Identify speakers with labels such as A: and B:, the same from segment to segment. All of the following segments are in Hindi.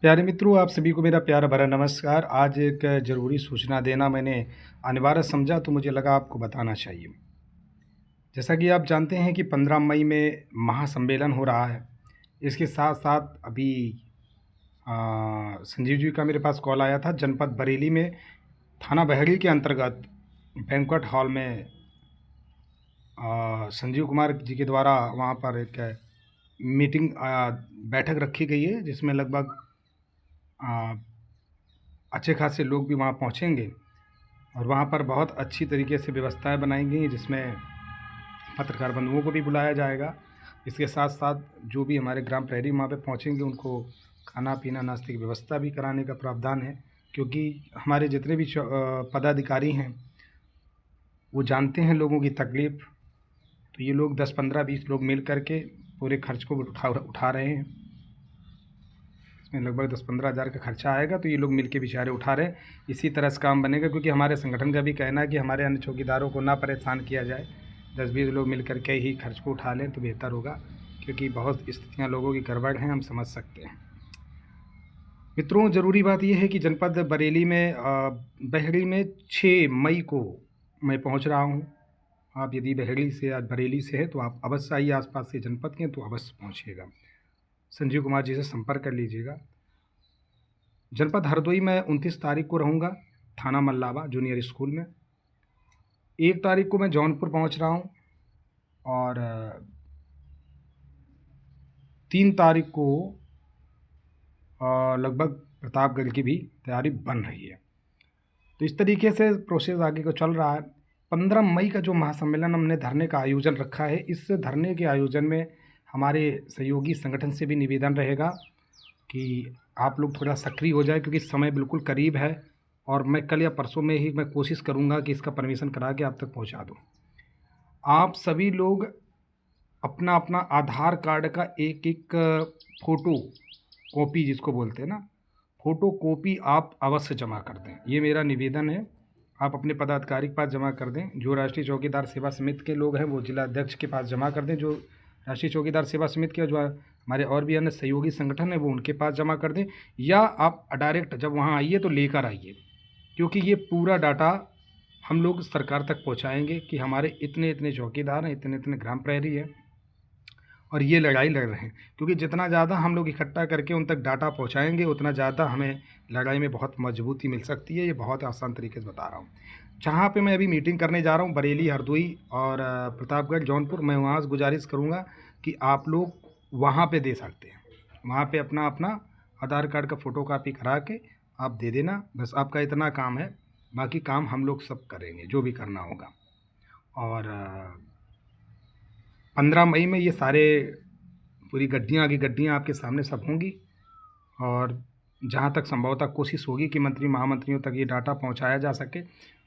A: प्यारे मित्रों, आप सभी को मेरा प्यार भरा नमस्कार। आज एक ज़रूरी सूचना देना मैंने अनिवार्य समझा, तो मुझे लगा आपको बताना चाहिए। जैसा कि आप जानते हैं कि 15 मई में महासम्मेलन हो रहा है। इसके साथ-साथ अभी संजीव जी का मेरे पास कॉल आया था। जनपद बरेली में थाना बहेड़ी के अंतर्गत बैंक्वेट हॉल में संजीव कुमार जी के द्वारा वहाँ पर एक मीटिंग बैठक रखी गई है, जिसमें लगभग अ, अच्छे खासे लोग भी वहाँ पहुँचेंगे। और वहाँ पर बहुत अच्छी तरीके से व्यवस्थाएं बनाई गई हैं, जिसमें पत्रकार बंधुओं को भी बुलाया जाएगा। इसके साथ साथ जो भी हमारे ग्राम प्रहरी वहाँ पे पहुँचेंगे, उनको खाना पीना नाश्ते की व्यवस्था भी कराने का प्रावधान है, क्योंकि हमारे जितने भी पदाधिकारी हैं वो जानते हैं लोगों की तकलीफ़। तो ये लोग 10-15-20 लोग मिल करके पूरे खर्च को उठा रहे हैं। इसमें लगभग 10-15 हज़ार का खर्चा आएगा, तो ये लोग मिल के बेचारे उठा रहे हैं। इसी तरह से काम बनेगा, क्योंकि हमारे संगठन का भी कहना है कि हमारे अन्य चौकीदारों को ना परेशान किया जाए। 10-20 लोग मिल करके ही खर्च को उठा लें तो बेहतर होगा, क्योंकि बहुत स्थितियाँ लोगों की गड़बड़ हैं, हम समझ सकते हैं। मित्रों, ज़रूरी बात यह है कि जनपद बरेली में बहेड़ी में 6 मई को मैं पहुंच रहा हूं। आप यदि बहेड़ी से या बरेली से हैं तो आप अवश्य आइए, आसपास के जनपद के हैं तो अवश्य पहुंचिएगा। संजीव कुमार जी से संपर्क कर लीजिएगा। जनपद हरदोई में 29 तारीख को रहूँगा, थाना मल्लावा जूनियर स्कूल में। 1 तारीख को मैं जौनपुर पहुँच रहा हूँ, और 3 तारीख को लगभग प्रतापगढ़ की भी तैयारी बन रही है। तो इस तरीके से प्रोसेस आगे को चल रहा है। 15 मई का जो महासम्मेलन हमने धरने का आयोजन रखा है, इस धरने के आयोजन में हमारे सहयोगी संगठन से भी निवेदन रहेगा कि आप लोग थोड़ा सक्रिय हो जाए, क्योंकि समय बिल्कुल करीब है। और मैं कल या परसों में ही मैं कोशिश करूंगा कि इसका परमिशन करा के आप तक पहुंचा दूं। आप सभी लोग अपना अपना आधार कार्ड का एक एक फ़ोटो कॉपी, जिसको बोलते हैं ना, फ़ोटो कॉपी आप अवश्य जमा कर दें। ये मेरा निवेदन है। आप अपने पदाधिकारी के पास जमा कर दें। जो राष्ट्रीय चौकीदार सेवा समिति के लोग हैं वो जिला अध्यक्ष के पास जमा कर दें। जो राष्ट्रीय चौकीदार सेवा समिति के जो हमारे और भी अन्य सहयोगी संगठन है वो उनके पास जमा कर दें, या आप डायरेक्ट जब वहाँ आइए तो लेकर आइए, क्योंकि ये पूरा डाटा हम लोग सरकार तक पहुँचाएँगे कि हमारे इतने इतने चौकीदार हैं, इतने इतने ग्राम प्रहरी हैं और ये लड़ाई लड़ रहे हैं। क्योंकि जितना ज़्यादा हम लोग इकट्ठा करके उन तक डाटा पहुँचाएँगे, उतना ज़्यादा हमें लड़ाई में बहुत मजबूती मिल सकती है। ये बहुत आसान तरीके से बता रहा हूँ। जहाँ पे मैं अभी मीटिंग करने जा रहा हूँ, बरेली, हरदोई और प्रतापगढ़, जौनपुर, मैं वहाँ से गुजारिश करूँगा कि आप लोग वहाँ पे दे सकते हैं। वहाँ पे अपना अपना आधार कार्ड का फ़ोटोकॉपी करा के आप दे देना। बस आपका इतना काम है, बाकी काम हम लोग सब करेंगे जो भी करना होगा। और 15 मई में ये सारे पूरी गड्डियाँ की गड्डियाँ आपके सामने सब होंगी। और जहाँ तक संभवतः कोशिश होगी कि मंत्री महामंत्रियों तक ये डाटा पहुँचाया जा सके,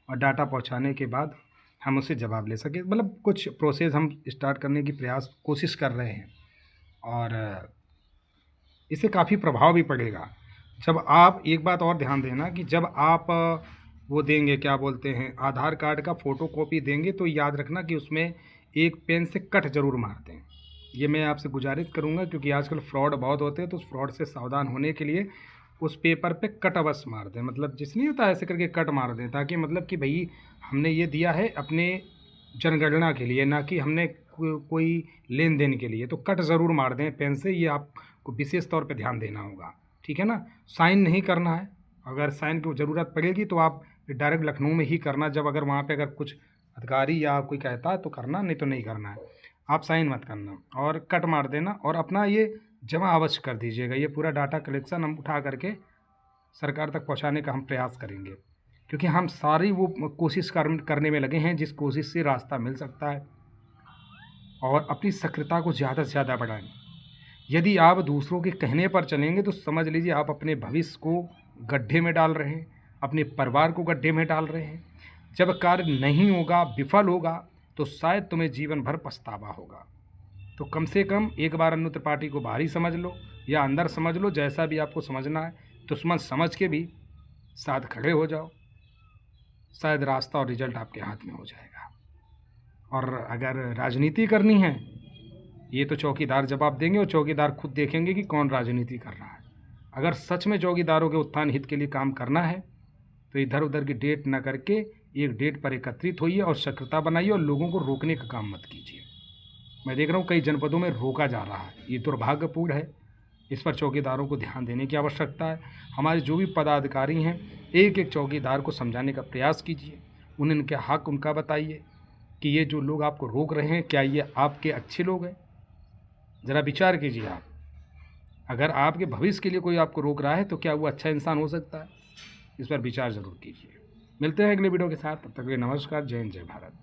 A: और डाटा पहुँचाने के बाद हम उससे जवाब ले सकें। मतलब कुछ प्रोसेस हम स्टार्ट करने की कोशिश कर रहे हैं, और इससे काफ़ी प्रभाव भी पड़ेगा। जब आप एक बात और ध्यान देना कि जब आप वो देंगे, क्या बोलते हैं, आधार कार्ड का फ़ोटोकॉपी देंगे, तो याद रखना कि उसमें एक पेन से कट ज़रूर मार दें। ये मैं आपसे गुजारिश करूँगा, क्योंकि आजकल फ्रॉड बहुत होते हैं, तो उस फ्रॉड से सावधान होने के लिए उस पेपर पे कट अवश्य मार दें। मतलब जिस नहीं होता ऐसे करके कट मार दें, ताकि मतलब कि भाई हमने ये दिया है अपने जनगणना के लिए, ना कि हमने कोई लेन देन के लिए। तो कट ज़रूर मार दें पेन से, ये आपको विशेष तौर पे ध्यान देना होगा, ठीक है ना। साइन नहीं करना है। अगर साइन की ज़रूरत पड़ेगी तो आप डायरेक्ट लखनऊ में ही करना। जब अगर वहाँ पे अगर कुछ अधिकारी या कोई कहता है तो करना, नहीं तो नहीं करना है। आप साइन मत करना और कट मार देना, और अपना ये जमा अवश्य कर दीजिएगा। ये पूरा डाटा कलेक्शन हम उठा करके सरकार तक पहुंचाने का हम प्रयास करेंगे, क्योंकि हम सारी वो कोशिश करने में लगे हैं जिस कोशिश से रास्ता मिल सकता है। और अपनी सक्रियता को ज़्यादा से ज़्यादा बढ़ाएं। यदि आप दूसरों के कहने पर चलेंगे तो समझ लीजिए आप अपने भविष्य को गड्ढे में डाल रहे हैं, अपने परिवार को गड्ढे में डाल रहे हैं। जब कार्य नहीं होगा, विफल होगा, तो शायद तुम्हें जीवन भर पछतावा होगा। तो कम से कम एक बार अनु त्रिपाठी को बाहरी समझ लो या अंदर समझ लो, जैसा भी आपको समझना है। दुश्मन समझ के भी साथ खड़े हो जाओ, शायद रास्ता और रिजल्ट आपके हाथ में हो जाएगा। और अगर राजनीति करनी है, ये तो चौकीदार जवाब देंगे, और चौकीदार खुद देखेंगे कि कौन राजनीति कर रहा है। अगर सच में चौकीदारों के उत्थान हित के लिए काम करना है तो इधर उधर की डेट न करके एक डेट पर एकत्रित होइए और सक्रियता बनाइए और लोगों को रोकने का काम मत कीजिए। मैं देख रहा हूँ कई जनपदों में रोका जा रहा है, ये दुर्भाग्यपूर्ण है। इस पर चौकीदारों को ध्यान देने की आवश्यकता है। हमारे जो भी पदाधिकारी हैं, एक एक चौकीदार को समझाने का प्रयास कीजिए, उन्हें उनके हक उनका बताइए कि ये जो लोग आपको रोक रहे हैं क्या ये आपके अच्छे लोग हैं। ज़रा विचार कीजिए आप, अगर आपके भविष्य के लिए कोई आपको रोक रहा है तो क्या वो अच्छा इंसान हो सकता है? इस पर विचार ज़रूर कीजिए। मिलते हैं अगले वीडियो के साथ, तब तक के लिए नमस्कार। जय हिंद, जय भारत।